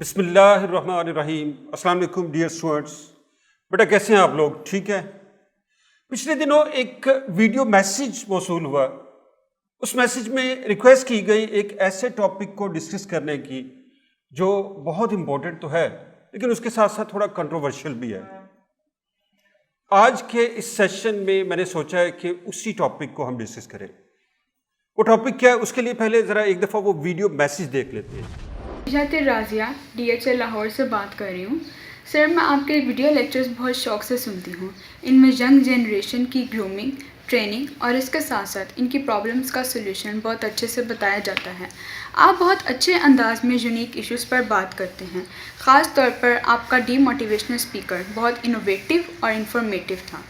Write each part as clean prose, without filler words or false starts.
بسم اللہ الرحمن الرحیم۔ السلام علیکم ڈیئر اسٹوڈنٹس، بیٹا کیسے ہیں آپ لوگ؟ ٹھیک ہے۔ پچھلے دنوں ایک ویڈیو میسیج موصول ہوا، اس میسیج میں ریکویسٹ کی گئی ایک ایسے ٹاپک کو ڈسکس کرنے کی جو بہت امپورٹنٹ تو ہے لیکن اس کے ساتھ ساتھ تھوڑا کنٹروورشل بھی ہے۔ آج کے اس سیشن میں میں نے سوچا ہے کہ اسی ٹاپک کو ہم ڈسکس کریں۔ وہ ٹاپک کیا ہے اس کے لیے پہلے ذرا ایک دفعہ وہ ویڈیو میسیج دیکھ لیتے ہیں۔ راضیہ DHL لاہور سے بات کر رہی ہوں سر۔ میں آپ کے ویڈیو لیکچرز بہت شوق سے سنتی ہوں۔ ان میں ینگ جنریشن کی گرومنگ، ٹریننگ اور اس کے ساتھ ساتھ ان کی پرابلمز کا سولوشن بہت اچھے سے بتایا جاتا ہے۔ آپ بہت اچھے انداز میں یونیک ایشوز پر بات کرتے ہیں۔ خاص طور پر آپ کا ڈی موٹیویشنل اسپیکر بہت انوویٹیو اور انفارمیٹیو تھا۔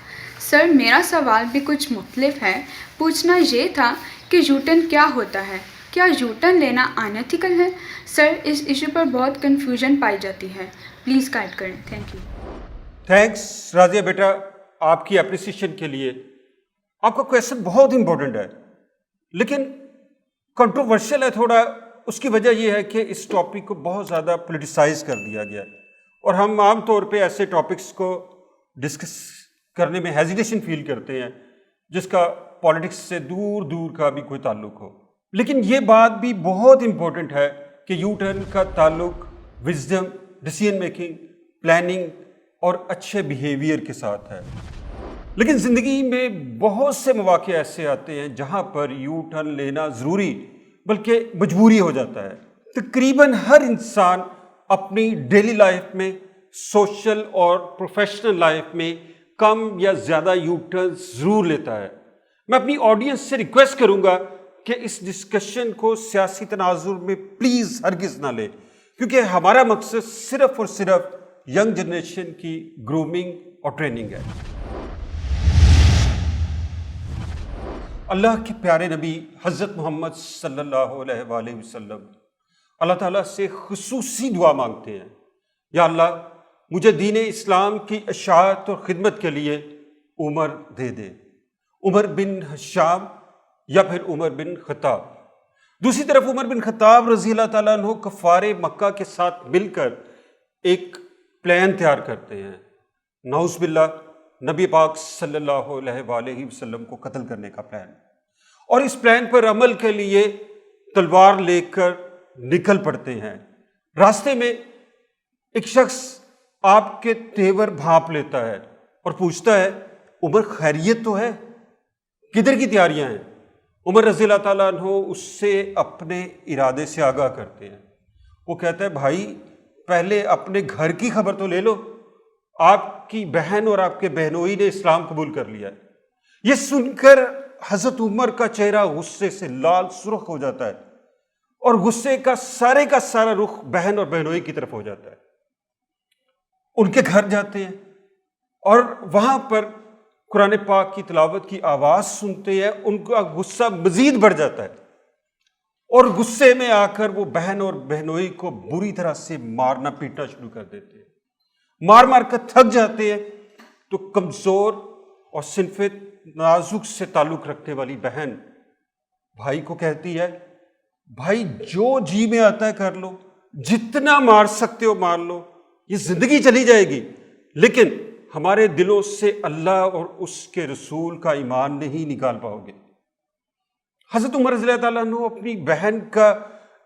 سر میرا سوال بھی کچھ مختلف ہے۔ پوچھنا یہ تھا کہ یوٹرن کیا ہوتا ہے؟ کیا یوٹرن لینا انیتھیکل ہے؟ سر اس ایشو پر بہت کنفیوژن پائی جاتی ہے، پلیز گائیڈ کریں، تھینک یو۔ تھینکس راضیہ بیٹا آپ کی اپریسیشن کے لیے۔ آپ کا کویشچن بہت امپورٹنٹ ہے لیکن کنٹروورشل ہے تھوڑا۔ اس کی وجہ یہ ہے کہ اس ٹاپک کو بہت زیادہ پولیٹیسائز کر دیا گیا ہے اور ہم عام طور پہ ایسے ٹاپکس کو ڈسکس کرنے میں ہیزیٹیشن فیل کرتے ہیں جس کا پالیٹکس سے دور دور کا بھی کوئی تعلق ہو۔ لیکن یہ بات بھی بہت امپورٹنٹ ہے کہ یو ٹرن کا تعلق وزڈم، ڈیسیژن میکنگ، پلاننگ اور اچھے بیہیویئر کے ساتھ ہے۔ لیکن زندگی میں بہت سے مواقع ایسے آتے ہیں جہاں پر یو ٹرن لینا ضروری بلکہ مجبوری ہو جاتا ہے۔ تقریباً ہر انسان اپنی ڈیلی لائف میں، سوشل اور پروفیشنل لائف میں کم یا زیادہ یو ٹرن ضرور لیتا ہے۔ میں اپنی آڈینس سے ریکویسٹ کروں گا کہ اس ڈسکشن کو سیاسی تناظر میں پلیز ہرگز نہ لے، کیونکہ ہمارا مقصد صرف اور صرف ینگ جنریشن کی گرومنگ اور ٹریننگ ہے۔ اللہ کے پیارے نبی حضرت محمد صلی اللہ علیہ وآلہ وسلم اللہ تعالیٰ سے خصوصی دعا مانگتے ہیں، یا اللہ مجھے دین اسلام کی اشاعت اور خدمت کے لیے عمر دے دے، عمر بن ہشام یا پھر عمر بن خطاب۔ دوسری طرف عمر بن خطاب رضی اللہ تعالیٰ عنہ کفار مکہ کے ساتھ مل کر ایک پلان تیار کرتے ہیں، نعوذ باللہ نبی پاک صلی اللہ علیہ وآلہ وسلم کو قتل کرنے کا پلان، اور اس پلان پر عمل کے لیے تلوار لے کر نکل پڑتے ہیں۔ راستے میں ایک شخص آپ کے تیور بھانپ لیتا ہے اور پوچھتا ہے عمر خیریت تو ہے؟ کدھر کی تیاریاں ہیں؟ عمر رضی اللہ تعالیٰ عنہ اس سے اپنے ارادے سے آگاہ کرتے ہیں۔ وہ کہتا ہے بھائی پہلے اپنے گھر کی خبر تو لے لو، آپ کی بہن اور آپ کے بہنوئی نے اسلام قبول کر لیا ہے۔ یہ سن کر حضرت عمر کا چہرہ غصے سے لال سرخ ہو جاتا ہے اور غصے کا سارا رخ بہن اور بہنوئی کی طرف ہو جاتا ہے۔ ان کے گھر جاتے ہیں اور وہاں پر قرآن پاک کی تلاوت کی آواز سنتے ہیں، ان کا غصہ مزید بڑھ جاتا ہے اور غصے میں آ کر وہ بہن اور بہنوئی کو بری طرح سے مارنا پیٹنا شروع کر دیتے ہیں۔ مار مار کر تھک جاتے ہیں تو کمزور اور صنف نازک سے تعلق رکھنے والی بہن بھائی کو کہتی ہے بھائی جو جی میں آتا ہے کر لو، جتنا مار سکتے ہو مار لو، یہ زندگی چلی جائے گی لیکن ہمارے دلوں سے اللہ اور اس کے رسول کا ایمان نہیں نکال پاؤ گے۔ حضرت عمر رضی اللہ تعالیٰ عنہ اپنی بہن کا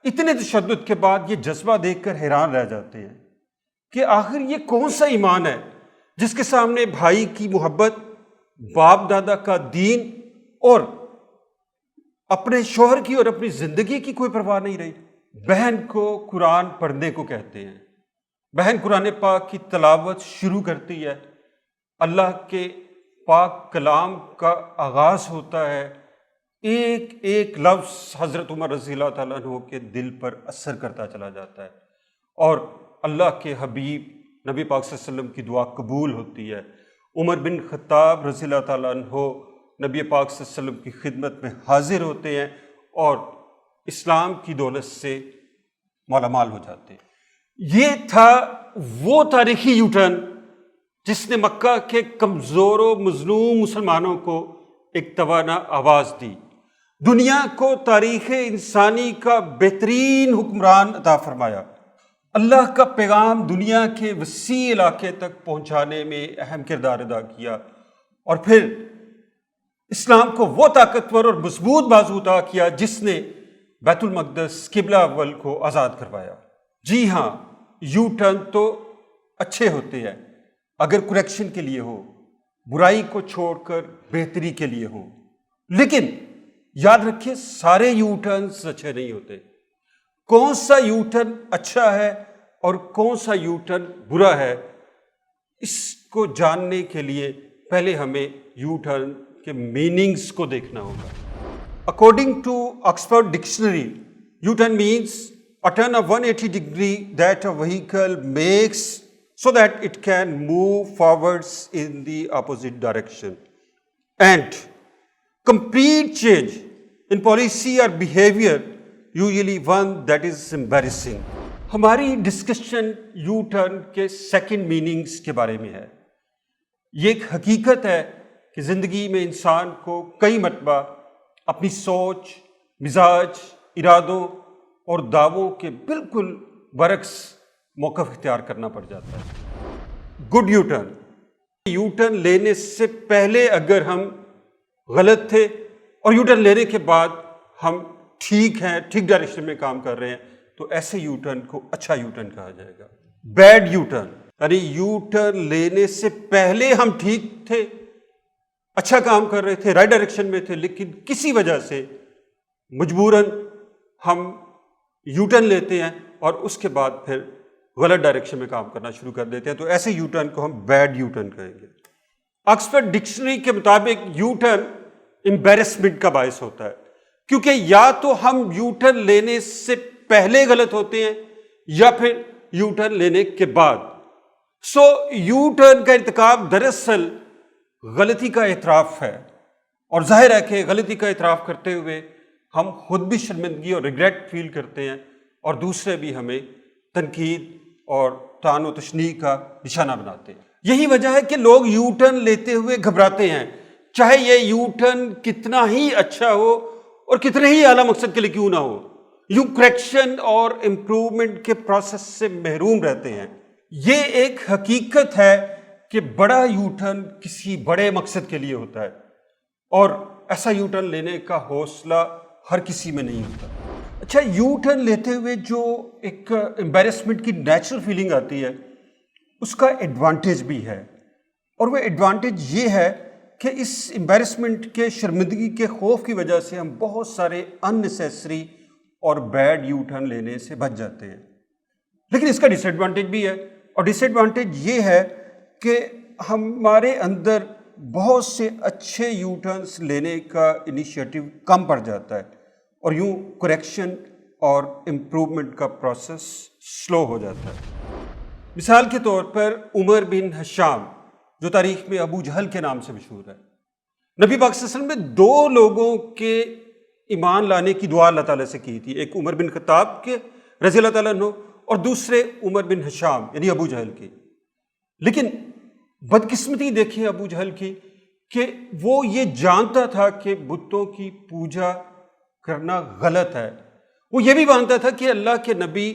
اتنے تشدد کے بعد یہ جذبہ دیکھ کر حیران رہ جاتے ہیں کہ آخر یہ کون سا ایمان ہے جس کے سامنے بھائی کی محبت، باپ دادا کا دین اور اپنے شوہر کی اور اپنی زندگی کی کوئی پرواہ نہیں رہی۔ بہن کو قرآن پڑھنے کو کہتے ہیں، بہن قرآن پاک کی تلاوت شروع کرتی ہے، اللہ کے پاک کلام کا آغاز ہوتا ہے، ایک ایک لفظ حضرت عمر رضی اللہ تعالیٰ عنہ کے دل پر اثر کرتا چلا جاتا ہے اور اللہ کے حبیب نبی پاک صلی اللہ علیہ وسلم کی دعا قبول ہوتی ہے۔ عمر بن خطاب رضی اللہ تعالیٰ عنہ نبی پاک صلی اللہ علیہ وسلم کی خدمت میں حاضر ہوتے ہیں اور اسلام کی دولت سے مالا مال ہو جاتے ہیں۔ یہ تھا وہ تاریخی یو ٹرن جس نے مکہ کے کمزور و مظلوم مسلمانوں کو ایک توانا آواز دی، دنیا کو تاریخ انسانی کا بہترین حکمران عطا فرمایا اللہ کا پیغام دنیا کے وسیع علاقے تک پہنچانے میں اہم کردار ادا کیا، اور پھر اسلام کو وہ طاقتور اور مضبوط بازو عطا کیا جس نے بیت المقدس قبلہ اول کو آزاد کروایا۔ جی ہاں، یو ٹرن تو اچھے ہوتے ہیں اگر کریکشن کے لیے ہو، برائی کو چھوڑ کر بہتری کے لیے ہو، لیکن یاد رکھیے سارے یو ٹرنز اچھے نہیں ہوتے۔ کون سا یو ٹرن اچھا ہے اور کون سا یو ٹرن برا ہے، اس کو جاننے کے لیے پہلے ہمیں یو ٹرن کے میننگز کو دیکھنا ہوگا۔ According to Oxford dictionary, U turn means a turn of 180 degree that a vehicle makes so that it can move forwards in the opposite direction, and complete change in policy or behavior, usually one that is embarrassing. ہماری discussion you turn کے second meanings کے بارے میں ہے۔ یہ ایک حقیقت ہے کہ زندگی میں انسان کو کئی مرتبہ اپنی سوچ، مزاج، ارادوں اور دعووں کے بالکل برعکس موقف اختیار کرنا پڑ جاتا ہے۔ Good you turn, you turn لینے سے پہلے اگر ہم غلط تھے اور یو ٹرن لینے کے بعد ہم ٹھیک ہیں، ٹھیک ڈائریکشن میں کام کر رہے ہیں، تو ایسے یو ٹرن کو اچھا یو ٹرن کہا جائے گا۔ بیڈ یو ٹرن یعنی یو ٹرن لینے سے پہلے ہم ٹھیک تھے، اچھا کام کر رہے تھے، رائٹ ڈائریکشن میں تھے، لیکن کسی وجہ سے مجبوراً ہم یو ٹرن لیتے ہیں اور اس کے بعد پھر غلط ڈائریکشن میں کام کرنا شروع کر دیتے ہیں، تو ایسے یو ٹرن کو ہم بیڈ یو ٹرن کہیں گے۔ آکسفورڈ ڈکشنری کے مطابق یو ٹرن امبیرسمنٹ کا باعث ہوتا ہے، کیونکہ یا تو ہم یو ٹرن لینے سے پہلے غلط ہوتے ہیں یا پھر یو ٹرن لینے کے بعد۔ سو یو ٹرن کا ارتکاب دراصل غلطی کا اعتراف ہے، اور ظاہر ہے کہ غلطی کا اعتراف کرتے ہوئے ہم خود بھی شرمندگی اور ریگریٹ فیل کرتے ہیں، اور دوسرے بھی ہمیں تنقید اور طعن و تشنیع کا نشانہ بناتے ہیں۔ یہی وجہ ہے کہ لوگ یو ٹرن لیتے ہوئے گھبراتے ہیں، چاہے یہ یو ٹرن کتنا ہی اچھا ہو اور کتنے ہی اعلیٰ مقصد کے لیے کیوں نہ ہو، یوں کریکشن اور امپروومنٹ کے پروسیس سے محروم رہتے ہیں۔ یہ ایک حقیقت ہے کہ بڑا یو ٹرن کسی بڑے مقصد کے لیے ہوتا ہے، اور ایسا یو ٹرن لینے کا حوصلہ ہر کسی میں نہیں ہوتا۔ اچھا، یو ٹرن لیتے ہوئے جو ایک امبیرسمنٹ کی نیچرل فیلنگ آتی ہے، اس کا ایڈوانٹیج بھی ہے، اور وہ ایڈوانٹیج یہ ہے کہ اس امبیرسمنٹ کے، شرمندگی کے خوف کی وجہ سے ہم بہت سارے ان نیسیسری اور بیڈ یو ٹرن لینے سے بچ جاتے ہیں۔ لیکن اس کا ڈس ایڈوانٹیج بھی ہے، اور ڈس ایڈوانٹیج یہ ہے کہ ہمارے اندر بہت سے اچھے یو ٹرنس لینے کا انیشیٹو کم پڑ جاتا ہے، اور یوں کریکشن اور امپروومنٹ کا پروسیس سلو ہو جاتا ہے۔ مثال کے طور پر عمر بن ہشام، جو تاریخ میں ابو جہل کے نام سے مشہور ہے، نبی پاک صلی اللہ علیہ وسلم نے دو لوگوں کے ایمان لانے کی دعا اللہ تعالیٰ سے کی تھی، ایک عمر بن خطاب کے رضی اللہ تعالیٰ عنہ، اور دوسرے عمر بن ہشام یعنی ابو جہل کی۔ لیکن بدقسمتی دیکھیں ابو جہل کی کہ وہ یہ جانتا تھا کہ بتوں کی پوجا کرنا غلط ہے، وہ یہ بھی مانتا تھا کہ اللہ کے نبی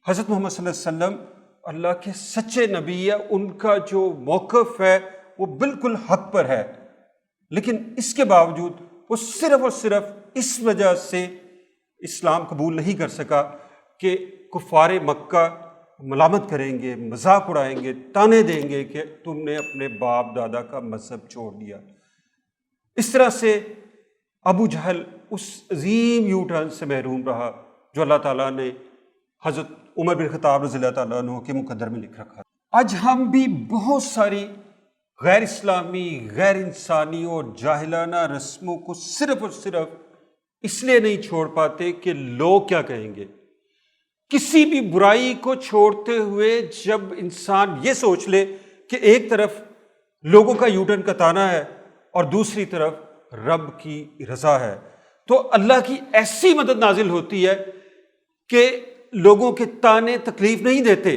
حضرت محمد صلی اللہ علیہ وسلم اللہ کے سچے نبی ہے، ان کا جو موقف ہے وہ بالکل حق پر ہے، لیکن اس کے باوجود وہ صرف اور صرف اس وجہ سے اسلام قبول نہیں کر سکا کہ کفار مکہ ملامت کریں گے، مذاق اڑائیں گے، تانے دیں گے کہ تم نے اپنے باپ دادا کا مذہب چھوڑ دیا۔ اس طرح سے ابو جہل اس عظیم یو ٹرن سے محروم رہا جو اللہ تعالیٰ نے حضرت عمر بن خطاب رضی اللہ تعالیٰ عنہ کے مقدر میں لکھ رکھا۔ آج ہم بھی بہت ساری غیر اسلامی، غیر انسانی اور جاہلانہ رسموں کو صرف اور صرف اس لیے نہیں چھوڑ پاتے کہ لوگ کیا کہیں گے۔ کسی بھی برائی کو چھوڑتے ہوئے جب انسان یہ سوچ لے کہ ایک طرف لوگوں کا یو ٹرن کا تانا ہے اور دوسری طرف رب کی رضا ہے، تو اللہ کی ایسی مدد نازل ہوتی ہے کہ لوگوں کے تانے تکلیف نہیں دیتے،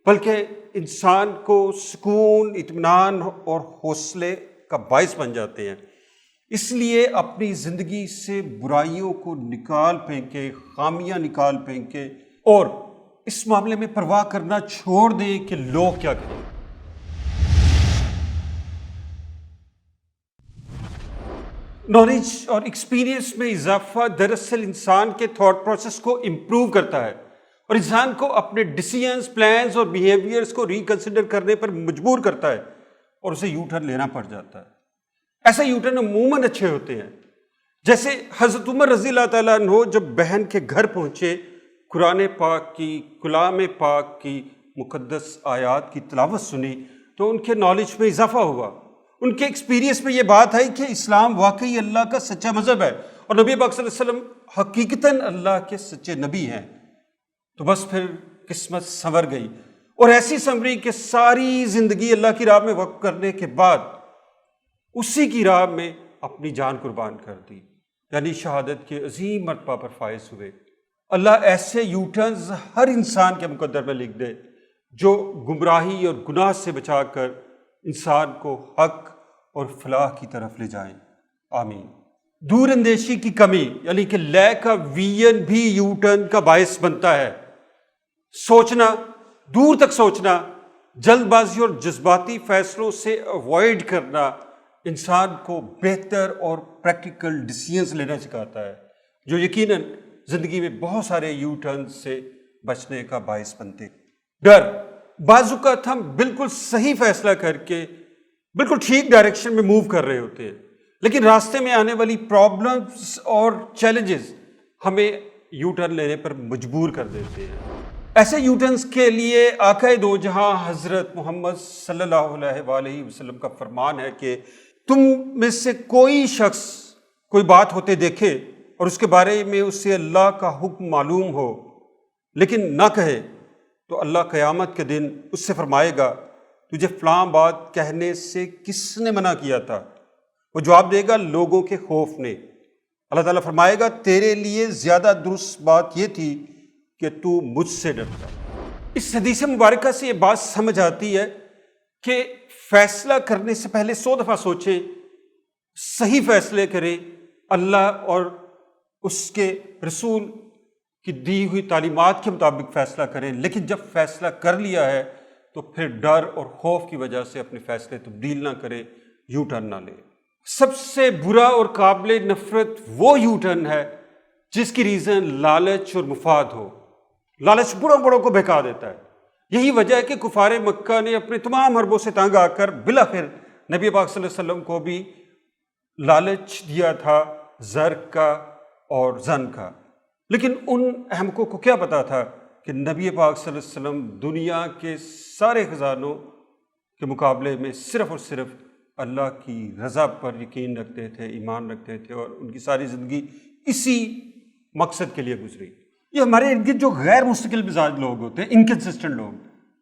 بلکہ انسان کو سکون، اطمینان اور حوصلے کا باعث بن جاتے ہیں۔ اس لیے اپنی زندگی سے برائیوں کو نکال پھینکے، خامیاں نکال پھینکے، اور اس معاملے میں پرواہ کرنا چھوڑ دیں کہ لوگ کیا کہیں۔ نالج اور ایکسپیرینس میں اضافہ دراصل انسان کے تھاٹ پروسیس کو امپروو کرتا ہے اور انسان کو اپنے ڈیسیژنز، پلانز اور بیہیویئرز کو ریکنسیڈر کرنے پر مجبور کرتا ہے اور اسے یو ٹرن لینا پڑ جاتا ہے۔ ایسا یو ٹرن عموماً اچھے ہوتے ہیں، جیسے حضرت عمر رضی اللہ تعالیٰ عنہ جب بہن کے گھر پہنچے، قرآن پاک کی، کلام پاک کی مقدس آیات کی تلاوت سنی تو ان کے نالج میں اضافہ ہوا، ان کے ایکسپیرینس میں یہ بات آئی کہ اسلام واقعی اللہ کا سچا مذہب ہے اور نبی پاک صلی اللہ علیہ وسلم حقیقتاً اللہ کے سچے نبی ہیں۔ تو بس پھر قسمت سنور گئی، اور ایسی سنوری کہ ساری زندگی اللہ کی راہ میں وقف کرنے کے بعد اسی کی راہ میں اپنی جان قربان کر دی، یعنی شہادت کے عظیم مرتبہ پر فائز ہوئے۔ اللہ ایسے یو ٹرنز ہر انسان کے مقدر میں لکھ دے جو گمراہی اور گناہ سے بچا کر انسان کو حق اور فلاح کی طرف لے جائیں، آمین۔ دور اندیشی کی کمی یعنی کہ لیک آف ویژن بھی یو ٹرن کا باعث بنتا ہے۔ سوچنا، دور تک سوچنا، جلد بازی اور جذباتی فیصلوں سے اوائڈ کرنا انسان کو بہتر اور پریکٹیکل ڈیسیژنز لینا سکھاتا ہے، جو یقیناً زندگی میں بہت سارے یو ٹرن سے بچنے کا باعث بنتے۔ ڈر، بعض اوقات ہم بالکل صحیح فیصلہ کر کے بالکل ٹھیک ڈائریکشن میں موو کر رہے ہوتے ہیں، لیکن راستے میں آنے والی پرابلمز اور چیلنجز ہمیں یو ٹرن لینے پر مجبور کر دیتے ہیں۔ ایسے یو ٹرنز کے لیے آقا دو جہاں حضرت محمد صلی اللہ علیہ وآلہ وسلم کا فرمان ہے کہ تم میں سے کوئی شخص کوئی بات ہوتے دیکھے اور اس کے بارے میں اسے اللہ کا حکم معلوم ہو لیکن نہ کہے، تو اللہ قیامت کے دن اس سے فرمائے گا تجھے فلاں بات کہنے سے کس نے منع کیا تھا؟ وہ جواب دے گا لوگوں کے خوف نے۔ اللہ تعالیٰ فرمائے گا تیرے لیے زیادہ درست بات یہ تھی کہ تو مجھ سے ڈرتا۔ اس حدیث مبارکہ سے یہ بات سمجھ آتی ہے کہ فیصلہ کرنے سے پہلے 100 دفعہ سوچیں، صحیح فیصلے کریں، اللہ اور اس کے رسول کی دی ہوئی تعلیمات کے مطابق فیصلہ کریں، لیکن جب فیصلہ کر لیا ہے تو پھر ڈر اور خوف کی وجہ سے اپنے فیصلے تبدیل نہ کریں، یو ٹرن نہ لیں۔ سب سے برا اور قابل نفرت وہ یو ٹرن ہے جس کی ریزن لالچ اور مفاد ہو۔ لالچ بڑوں بڑوں کو بہکا دیتا ہے۔ یہی وجہ ہے کہ کفار مکہ نے اپنے تمام حربوں سے تنگ آ کر بالآخر نبی پاک صلی اللہ علیہ وسلم کو بھی لالچ دیا تھا، زر کا اور زن کا، لیکن ان احمقوں کو کیا پتا تھا کہ نبی پاک صلی اللہ علیہ وسلم دنیا کے سارے خزانوں کے مقابلے میں صرف اور صرف اللہ کی رضا پر یقین رکھتے تھے، ایمان رکھتے تھے، اور ان کی ساری زندگی اسی مقصد کے لیے گزری۔ یہ ہمارے ارد گرد جو غیر مستقل مزاج لوگ ہوتے ہیں، انکنسسٹنٹ لوگ،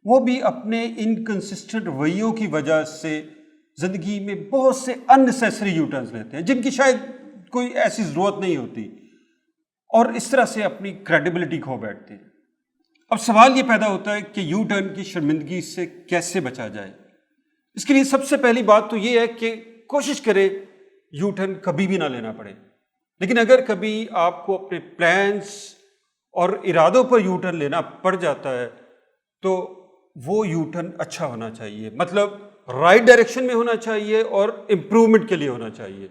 وہ بھی اپنے انکنسسٹنٹ رویوں کی وجہ سے زندگی میں بہت سے اننیسیسری یو ٹرنز لیتے ہیں جن کی شاید کوئی ایسی ضرورت نہیں ہوتی، اور اس طرح سے اپنی کریڈیبلٹی کھو بیٹھتے ہیں۔ اب سوال یہ پیدا ہوتا ہے کہ یو ٹرن کی شرمندگی سے کیسے بچا جائے؟ اس کے لیے سب سے پہلی بات تو یہ ہے کہ کوشش کرے یو ٹرن کبھی بھی نہ لینا پڑے، لیکن اگر کبھی آپ کو اپنے پلانز اور ارادوں پر یو ٹرن لینا پڑ جاتا ہے تو وہ یو ٹرن اچھا ہونا چاہیے، مطلب رائٹ ڈائریکشن میں ہونا چاہیے اور امپرومنٹ کے لیے ہونا چاہیے،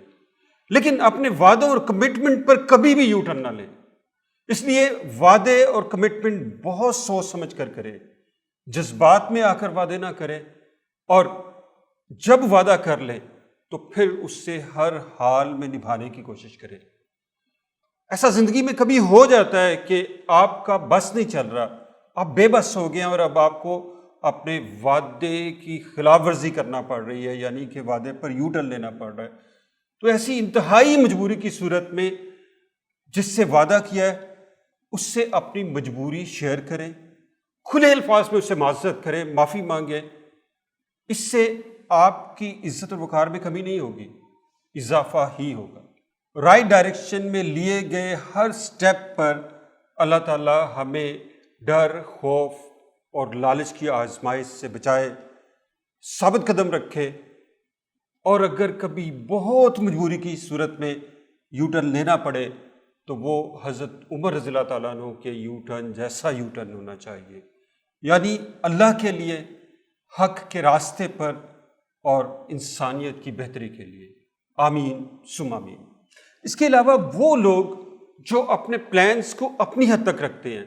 لیکن اپنے وعدوں اور کمٹمنٹ پر کبھی بھی یو ٹرن نہ لیں۔ اس لیے وعدے اور کمٹمنٹ بہت سوچ سمجھ کر کرے، جذبات میں آ کر وعدے نہ کرے، اور جب وعدہ کر لیں تو پھر اس سے ہر حال میں نبھانے کی کوشش کرے۔ ایسا زندگی میں کبھی ہو جاتا ہے کہ آپ کا بس نہیں چل رہا، آپ بے بس ہو گئے ہیں اور اب آپ کو اپنے وعدے کی خلاف ورزی کرنا پڑ رہی ہے، یعنی کہ وعدے پر یو ٹرن لینا پڑ رہا ہے۔ تو ایسی انتہائی مجبوری کی صورت میں جس سے وعدہ کیا ہے اس سے اپنی مجبوری شیئر کریں، کھلے الفاظ میں اس سے معذرت کریں، معافی مانگیں۔ اس سے آپ کی عزت و وقار میں کمی نہیں ہوگی، اضافہ ہی ہوگا۔ رائٹ ڈائریکشن میں لیے گئے ہر سٹیپ پر اللہ تعالیٰ ہمیں ڈر، خوف اور لالچ کی آزمائش سے بچائے، ثابت قدم رکھے، اور اگر کبھی بہت مجبوری کی صورت میں یو ٹرن لینا پڑے تو وہ حضرت عمر رضی اللہ تعالیٰ عنہ کے یو ٹرن جیسا یو ٹرن ہونا چاہیے، یعنی اللہ کے لیے، حق کے راستے پر اور انسانیت کی بہتری کے لیے۔ آمین ثم آمین۔ اس کے علاوہ وہ لوگ جو اپنے پلانز کو اپنی حد تک رکھتے ہیں،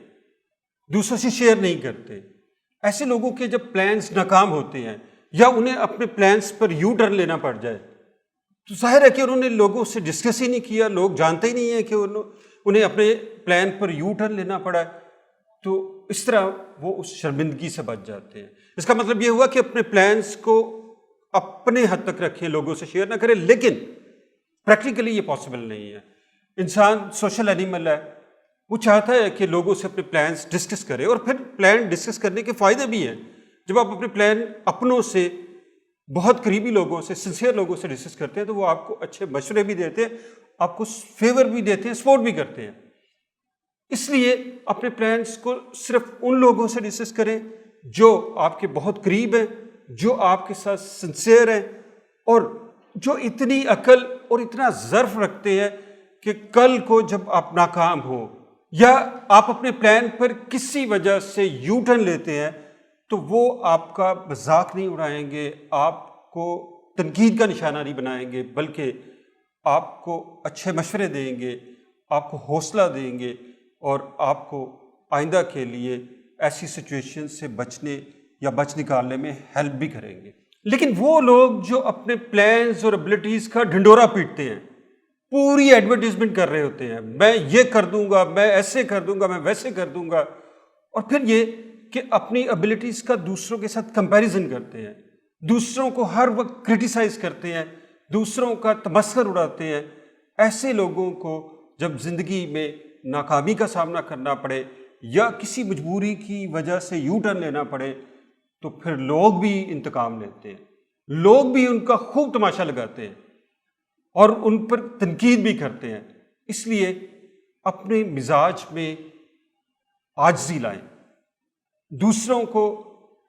دوسروں سے شیئر نہیں کرتے، ایسے لوگوں کے جب پلانز ناکام ہوتے ہیں یا انہیں اپنے پلانز پر یو ٹرن لینا پڑ جائے تو ظاہر ہے کہ انہوں نے لوگوں سے ڈسکس ہی نہیں کیا، لوگ جانتے ہی نہیں ہیں کہ انہیں اپنے پلان پر یو ٹرن لینا پڑا ہے، تو اس طرح وہ اس شرمندگی سے بچ جاتے ہیں۔ اس کا مطلب یہ ہوا کہ اپنے پلانز کو اپنے حد تک رکھیں، لوگوں سے شیئر نہ کریں، لیکن پریکٹیکلی یہ پاسبل نہیں ہے۔ انسان سوشل اینیمل ہے، وہ چاہتا ہے کہ لوگوں سے اپنے پلانز ڈسکس کرے، اور پھر پلان ڈسکس کرنے کے فائدے بھی ہیں۔ جب آپ اپنے پلان اپنوں سے، بہت قریبی لوگوں سے، سنسیئر لوگوں سے ڈسکس کرتے ہیں تو وہ آپ کو اچھے مشورے بھی دیتے ہیں، آپ کو فیور بھی دیتے ہیں، سپورٹ بھی کرتے ہیں۔ اس لیے اپنے پلانز کو صرف ان لوگوں سے ڈسکس کریں جو آپ کے بہت قریب ہیں، جو آپ کے ساتھ سنسیئر ہیں، اور جو اتنی عقل اور اتنا ظرف رکھتے ہیں کہ کل کو جب آپ ناکام ہو یا آپ اپنے پلان پر کسی وجہ سے یو ٹرن لیتے ہیں تو وہ آپ کا مذاق نہیں اڑائیں گے، آپ کو تنقید کا نشانہ نہیں بنائیں گے، بلکہ آپ کو اچھے مشورے دیں گے، آپ کو حوصلہ دیں گے، اور آپ کو آئندہ کے لیے ایسی سچویشن سے بچنے یا بچ نکالنے میں ہیلپ بھی کریں گے۔ لیکن وہ لوگ جو اپنے پلانز اور ابلٹیز کا ڈھنڈورا پیٹتے ہیں، پوری ایڈورٹیزمنٹ کر رہے ہوتے ہیں، میں یہ کر دوں گا، میں ایسے کر دوں گا، میں ویسے کر دوں گا، اور پھر یہ کہ اپنی ابیلٹیز کا دوسروں کے ساتھ کمپیریزن کرتے ہیں، دوسروں کو ہر وقت کرٹیسائز کرتے ہیں، دوسروں کا تمسخر اڑاتے ہیں، ایسے لوگوں کو جب زندگی میں ناکامی کا سامنا کرنا پڑے یا کسی مجبوری کی وجہ سے یو ٹرن لینا پڑے تو پھر لوگ بھی انتقام لیتے ہیں، لوگ بھی ان کا خوب تماشا لگاتے ہیں اور ان پر تنقید بھی کرتے ہیں۔ اس لیے اپنے مزاج میں عاجزی لائیں، دوسروں کو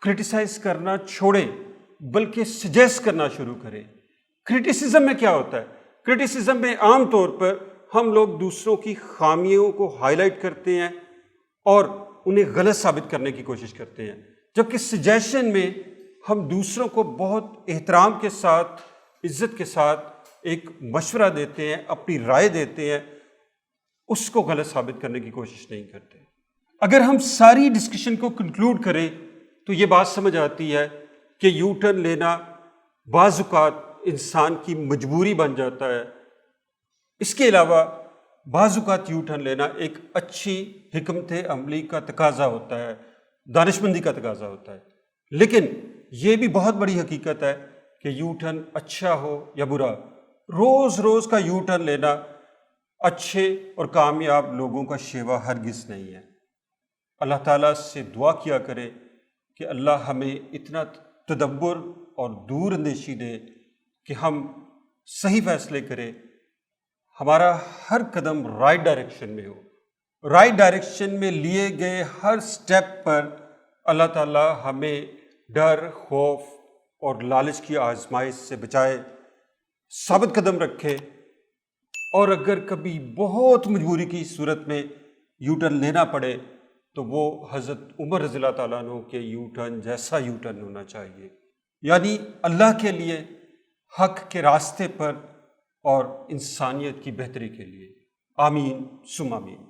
کرٹیسائز کرنا چھوڑیں، بلکہ سجیسٹ کرنا شروع کریں۔ کرٹیسزم میں کیا ہوتا ہے؟ کرٹیسزم میں عام طور پر ہم لوگ دوسروں کی خامیوں کو ہائی لائٹ کرتے ہیں اور انہیں غلط ثابت کرنے کی کوشش کرتے ہیں، جبکہ سجیشن میں ہم دوسروں کو بہت احترام کے ساتھ، عزت کے ساتھ ایک مشورہ دیتے ہیں، اپنی رائے دیتے ہیں، اس کو غلط ثابت کرنے کی کوشش نہیں کرتے۔ اگر ہم ساری ڈسکشن کو کنکلوڈ کریں تو یہ بات سمجھ آتی ہے کہ یو ٹرن لینا بعض اوقات انسان کی مجبوری بن جاتا ہے۔ اس کے علاوہ بعض اوقات یو ٹرن لینا ایک اچھی حکمت عملی کا تقاضا ہوتا ہے، دانشمندی کا تقاضا ہوتا ہے، لیکن یہ بھی بہت بڑی حقیقت ہے کہ یو ٹرن اچھا ہو یا برا، روز روز کا یو ٹرن لینا اچھے اور کامیاب لوگوں کا شیوا ہرگز نہیں ہے۔ اللہ تعالیٰ سے دعا کیا کرے کہ اللہ ہمیں اتنا تدبر اور دور اندیشی دے کہ ہم صحیح فیصلے کریں، ہمارا ہر قدم رائٹ ڈائریکشن میں ہو، رائٹ ڈائریکشن میں لیے گئے ہر سٹیپ پر اللہ تعالیٰ ہمیں ڈر، خوف اور لالچ کی آزمائش سے بچائے، ثابت قدم رکھے، اور اگر کبھی بہت مجبوری کی صورت میں یو ٹرن لینا پڑے تو وہ حضرت عمر رضی اللہ تعالیٰ عنہ کے یو ٹرن جیسا یو ٹرن ہونا چاہیے، یعنی اللہ کے لیے، حق کے راستے پر اور انسانیت کی بہتری کے لیے۔ آمین ثم آمین۔